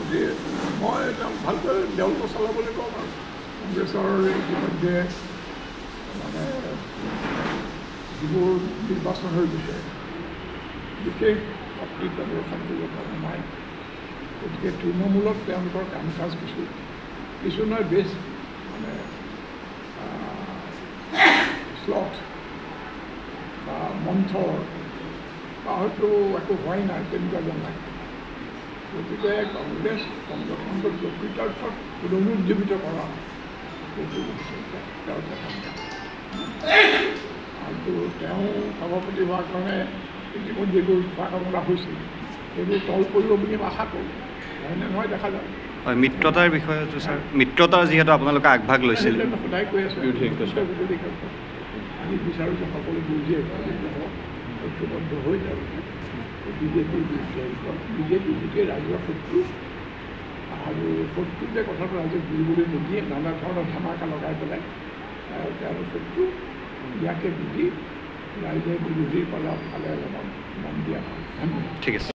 গতিকে মই তেওঁক ভালকৈ দেউলটো চলাবলৈ কম আৰু কংগ্ৰেছৰ ইতিমধ্যে মানে যিবোৰ নিৰ্বাচন হৈ গৈছে বিশেষ শক্তি প্ৰদৰ্শন কৰিব পৰা নাই গতিকে তৃণমূলত তেওঁলোকৰ কাম কাজ কিছু নহয় বেছ মানে শ্লথ বা মন্থৰ বা হয়তো একো হোৱাই নাই তেনেকুৱা যেন লাগে গতিকে কংগ্ৰেছ সংগঠনটোক প্ৰকৃতাৰ্থত পুনৰুজ্জীৱিত কৰা সেইটো তেওঁৰ প্ৰথম কাম আৰু তেওঁ সভাপতি হোৱাৰ কাৰণে ইতিমধ্যে যিবোৰ ইচ্ছা কামনা হৈছিল সেইবোৰ তল পৰিব বুলি আশা কৰোঁ হয়নে নহয় দেখা যাব হয় মিত্ৰতাৰ বিষয়টো ছাৰ মিত্ৰতাৰ যিহেতু আপোনালোকে আগভাগ লৈছিল সদায় কৈ আছোঁ আমি বিচাৰোঁ যে সকলো বিৰোধীয়ে ঐক্যবদ্ধ হৈ যাব বিজেপিৰ বিৰুদ্ধে বিজেপি গোটেই ৰাজহুৱা শত্ৰু আৰু শত্ৰু যে কথাটো ৰাইজে বুজিবলৈ নিদিয়ে নানা ধৰণৰ ধামাকা লগাই পেলাই তেওঁৰ শত্ৰু ইয়াকে বুজি ৰাইজে বিৰোধীৰ ফালে অলপমান মন দিয়া ভাল ধন্যবাদ ঠিক আছে